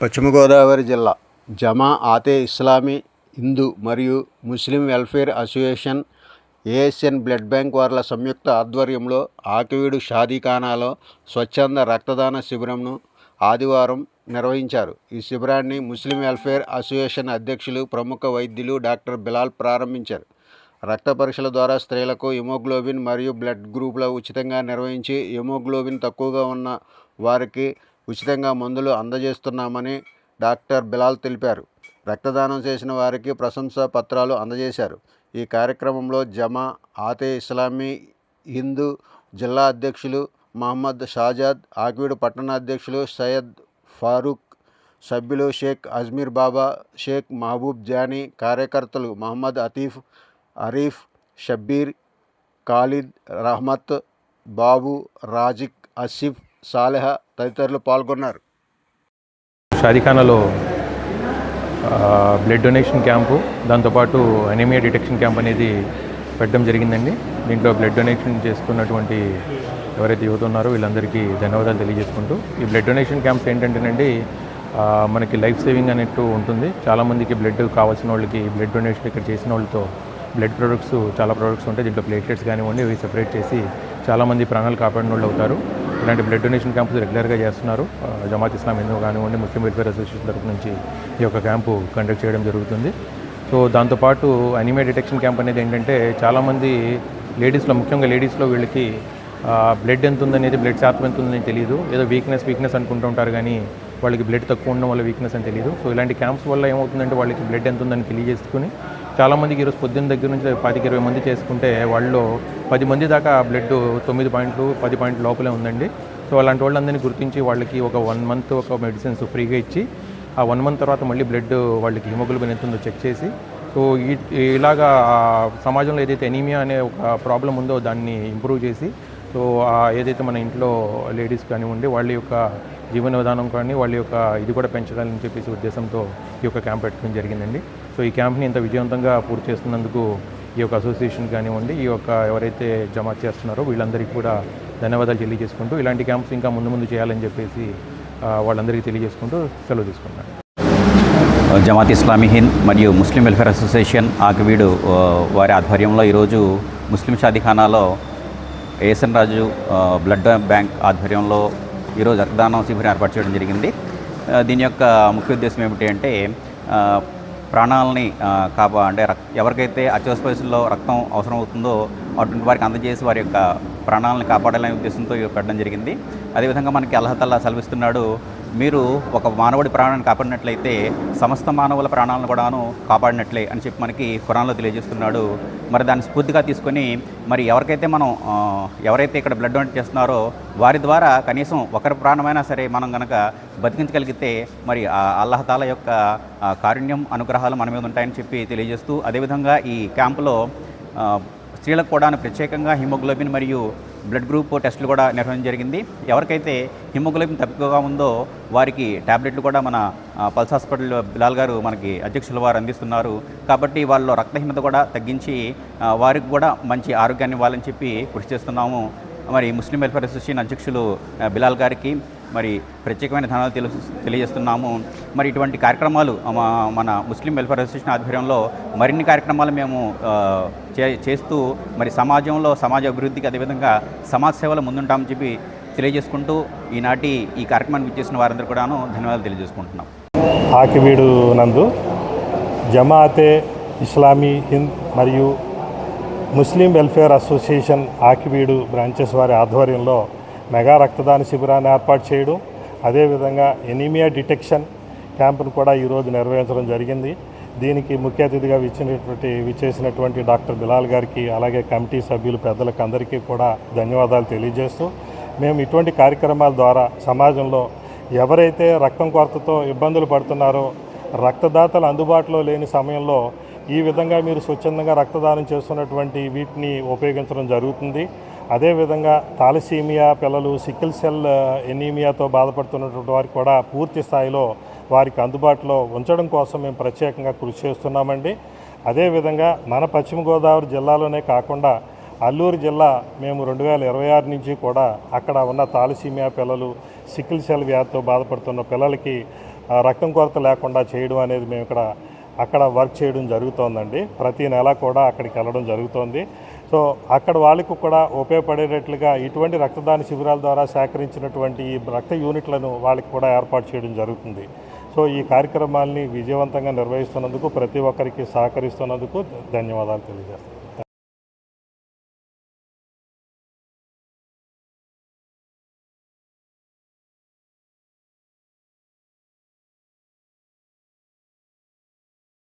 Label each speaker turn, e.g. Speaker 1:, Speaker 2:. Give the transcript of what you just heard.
Speaker 1: పశ్చిమ గోదావరి జిల్లా జమా ఆతే ఇస్లామీ హిందూ మరియు Muslim welfare association ASN blood bank వార్ల సంయుక్త ఆధ్వర్యంలో ఆకివీడు షాదీఖానాలో స్వచ్ఛంద రక్తదాన శిబిరంను ఆదివారం నిర్వహించారు. ఈ శిబిరాన్ని ముస్లిం వెల్ఫేర్ అసోసియేషన్ అధ్యక్షులు ప్రముఖ వైద్యులు డాక్టర్ బిలాల్ ప్రారంభించారు. రక్త పరీక్షల ద్వారా స్త్రీలకు హిమోగ్లోబిన్ మరియు బ్లడ్ గ్రూపులు ఉచితంగా నిర్వహించి హిమోగ్లోబిన్ తక్కువగా ఉన్న వారికి ఉచితంగా మందులు అందజేస్తున్నామని డాక్టర్ బిలాల్ తెలిపారు. రక్తదానం చేసిన వారికి ప్రశంసా పత్రాలు అందజేశారు. ఈ కార్యక్రమంలో జమా ఆతే ఇస్లామీ హిందూ జిల్లా అధ్యక్షులు మహమ్మద్ షాజాద్, ఆకివీడు పట్టణ అధ్యక్షులు సయ్యద్ ఫారూక్, సభ్యులు షేక్ అజ్మీర్ బాబా, షేక్ మహబూబ్ జానీ, కార్యకర్తలు మహమ్మద్ అతీఫ్, అరీఫ్, షబ్బీర్, ఖాలిద్, రహమత్, బాబు, రాజిక్, ఆసిఫ్, సాలెహ తదితరులు పాల్గొన్నారు.
Speaker 2: షాదీఖానాలో బ్లడ్ డొనేషన్ క్యాంపు, దాంతోపాటు అనీమియా డిటెక్షన్ క్యాంప్ అనేది పెట్టడం జరిగిందండి. దీంట్లో బ్లడ్ డొనేషన్ చేసుకున్నటువంటి ఎవరైతే యువత ఉన్నారో వీళ్ళందరికీ ధన్యవాదాలు తెలియజేసుకుంటూ, ఈ బ్లడ్ డొనేషన్ క్యాంప్స్ ఏంటంటేనండి మనకి లైఫ్ సేవింగ్ అనేట్టు ఉంటుంది. చాలామందికి బ్లడ్ కావాల్సిన వాళ్ళకి బ్లడ్ డొనేషన్ ఇక్కడ చేసిన వాళ్ళతో బ్లడ్ ప్రొడక్ట్స్ చాలా ప్రొడక్ట్స్ ఉంటాయి. దీంట్లో ప్లేట్లెట్స్ కానివ్వండి ఇవి సెపరేట్ చేసి చాలామంది ప్రాణాలు కాపాడిన వాళ్ళు అవుతారు. ఇలాంటి బ్లడ్ డొనేషన్ క్యాంప్స్ రెగ్యులర్గా చేస్తున్నారు. జమాత్ ఇస్లాం హిందూ కానివ్వండి ముస్లిం వెల్ఫేర్ అసోసియేషన్ తరఫు నుంచి ఈ యొక్క క్యాంపు కండక్ట్ చేయడం జరుగుతుంది. సో దాంతోపాటు అనీమియా డిటెక్షన్ క్యాంప్ అనేది ఏంటంటే చాలామంది లేడీస్లో, ముఖ్యంగా లేడీస్లో వీళ్ళకి బ్లడ్ ఎంత ఉందనేది, బ్లడ్ శాతం ఎంత ఉందని తెలియదు. ఏదో వీక్నెస్ అనుకుంటూ ఉంటారు కానీ వాళ్ళకి బ్లడ్ తక్కువ ఉండడం వల్ల వీక్నెస్ అని తెలియదు. సో ఇలాంటి క్యాంప్స్ వల్ల ఏమవుతుందంటే వాళ్ళకి బ్లడ్ ఎంత ఉందని తెలియజేసుకుని చాలామందికి ఈరోజు పొద్దున్న దగ్గర నుంచి 10-20 మంది చేసుకుంటే వాళ్ళలో 10 మంది దాకా బ్లడ్ 9 పాయింట్లు 10 పాయింట్ల లోపలే ఉందండి. సో అలాంటి వాళ్ళందరినీ గుర్తించి వాళ్ళకి ఒక 1 మంత్ ఒక మెడిసిన్స్ ఫ్రీగా ఇచ్చి ఆ 1 మంత్ తర్వాత మళ్ళీ బ్లడ్ వాళ్ళకి హిమోగ్లోబిన్ ఎంత ఉందో చెక్ చేసి, సో ఇలాగా సమాజంలో ఏదైతే ఎనీమియా అనే ఒక ప్రాబ్లం ఉందో దాన్ని ఇంప్రూవ్ చేసి, సో ఏదైతే మన ఇంట్లో లేడీస్ కానివ్వండి వాళ్ళ యొక్క జీవన విధానం కానీ వాళ్ళ యొక్క ఇది కూడా పెంచాలని చెప్పేసి ఉద్దేశంతో ఈ యొక్క క్యాంప్ పెట్టడం జరిగిందండి. సో ఈ క్యాంప్ని ఇంత విజయవంతంగా పూర్తి చేస్తున్నందుకు ఈ యొక్క అసోసియేషన్ కానివ్వండి, ఈ యొక్క ఎవరైతే జమాత్ చేస్తున్నారో వీళ్ళందరికీ కూడా ధన్యవాదాలు తెలియజేసుకుంటూ, ఇలాంటి క్యాంప్స్ ఇంకా ముందు చేయాలని చెప్పేసి వాళ్ళందరికీ తెలియజేసుకుంటూ సెలవు తీసుకున్నాను.
Speaker 3: జమాత్ ఇస్లామీ హింద్ మరియు ముస్లిం వెల్ఫేర్ అసోసియేషన్ ఆకివీడు వారి ఆధ్వర్యంలో ఈరోజు ముస్లిం షాదీఖానాలో ఏఎస్ఎన్ రాజు బ్లడ్ బ్యాంక్ ఆధ్వర్యంలో ఈరోజు రక్తదానం శిబిరం ఏర్పాటు చేయడం జరిగింది. దీని యొక్క ముఖ్య ఉద్దేశం ఏమిటి అంటే ప్రాణాలని అంటే ఎవరికైతే అత్యవసర పరిస్థితుల్లో రక్తం అవసరం అవుతుందో అటువంటి వారికి అందజేసి వారి యొక్క ప్రాణాలను కాపాడాలనే ఉద్దేశంతో పెట్టడం జరిగింది. అదేవిధంగా మనకి అల్లాహ్ సెలవిస్తున్నాడు, మీరు ఒక మానవుడి ప్రాణాన్ని కాపాడినట్లయితే సమస్త మానవుల ప్రాణాలను కూడాను కాపాడినట్లే అని చెప్పి మనకి ఖురాన్లో తెలియజేస్తున్నాడు. మరి దాన్ని స్ఫూర్తిగా తీసుకొని మరి ఎవరైతే ఇక్కడ బ్లడ్ డొనేట్ చేస్తున్నారో వారి ద్వారా కనీసం ఒకరి ప్రాణమైనా సరే మనం కనుక బతికించగలిగితే మరి అల్లాహ్ తాలా యొక్క కారుణ్యం అనుగ్రహాలు మన మీద ఉంటాయని చెప్పి తెలియజేస్తూ, అదేవిధంగా ఈ క్యాంపులో స్త్రీలకు కూడా ప్రత్యేకంగా హిమోగ్లోబిన్ మరియు బ్లడ్ గ్రూప్ టెస్టులు కూడా నిర్వహించడం జరిగింది. ఎవరికైతే హిమోగ్లోబిన్ తక్కువగా ఉందో వారికి ట్యాబ్లెట్లు కూడా మన పల్స్ హాస్పిటల్ బిలాల్ గారు మనకి అధ్యక్షుల వారు అందిస్తున్నారు. కాబట్టి వాళ్ళలో రక్తహీనత కూడా తగ్గించి వారికి కూడా మంచి ఆరోగ్యాన్ని ఇవ్వాలని చెప్పి కృషి చేస్తున్నాము. మరి ముస్లిం వెల్ఫేర్ అసోసియేషన్ అధ్యక్షులు బిలాల్ గారికి మరి ప్రత్యేకమైన ధన్యవాదాలు తెలియజేస్తున్నాము. మరి ఇటువంటి కార్యక్రమాలు మన ముస్లిం వెల్ఫేర్ అసోసియేషన్ ఆధ్వర్యంలో మరిన్ని కార్యక్రమాలు మేము చేస్తూ మరి సమాజ అభివృద్ధికి అదేవిధంగా సమాజ సేవలో ముందుంటామని చెప్పి తెలియజేసుకుంటూ ఈనాటి ఈ కార్యక్రమాన్ని విచ్చేసిన వారందరూ కూడాను ధన్యవాదాలు తెలియజేసుకుంటున్నాం.
Speaker 4: ఆకివీడు నందు జమాతే ఇస్లామీ హింద్ మరియు Muslim welfare association Akividu branches వారి ఆధ్వర్యంలో మెగా రక్తదాన శిబిరాన్ని ఏర్పాటు చేయడం, అదేవిధంగా ఎనీమియా డిటెక్షన్ క్యాంపును కూడా ఈరోజు నిర్వహించడం జరిగింది. దీనికి ముఖ్య అతిథిగా విచ్చేసినటువంటి డాక్టర్ బిలాల్ గారికి, అలాగే కమిటీ సభ్యులు పెద్దలకు అందరికీ కూడా ధన్యవాదాలు తెలియజేస్తూ, మేము ఇటువంటి కార్యక్రమాల ద్వారా సమాజంలో ఎవరైతే రక్తం కొరతతో ఇబ్బందులు పడుతున్నారో, రక్తదాతలు అందుబాటులో లేని సమయంలో ఈ విధంగా మీరు స్వచ్ఛందంగా రక్తదానం చేస్తున్నటువంటి వీటిని ఉపయోగించడం జరుగుతుంది. అదేవిధంగా థాలసీమియా పిల్లలు, సికిల్ సెల్ ఎనీమియాతో బాధపడుతున్నటువంటి వారికి కూడా పూర్తి స్థాయిలో వారికి అందుబాటులో ఉంచడం కోసం మేము ప్రత్యేకంగా కృషి చేస్తున్నామండి. అదేవిధంగా మన పశ్చిమ గోదావరి జిల్లాలోనే కాకుండా అల్లూరు జిల్లా మేము 2026 నుంచి కూడా అక్కడ ఉన్న థాలసీమియా పిల్లలు, సికిల్ సెల్ వ్యాధితో బాధపడుతున్న పిల్లలకి రక్తం కొరత లేకుండా చేయడం అనేది మేము అక్కడ వర్క్ చేయడం జరుగుతోందండి. ప్రతి నెల కూడా అక్కడికి వెళ్ళడం జరుగుతోంది. సో అక్కడ వాళ్ళకు కూడా ఉపయోగపడేటట్లుగా ఇటువంటి రక్తదాన శిబిరాల ద్వారా సేకరించినటువంటి ఈ రక్త యూనిట్లను వాళ్ళకి కూడా ఏర్పాటు చేయడం జరుగుతుంది. సో ఈ కార్యక్రమాల్ని విజయవంతంగా నిర్వహిస్తున్నందుకు, ప్రతి ఒక్కరికి సహకరిస్తున్నందుకు ధన్యవాదాలు తెలియజేస్తాను.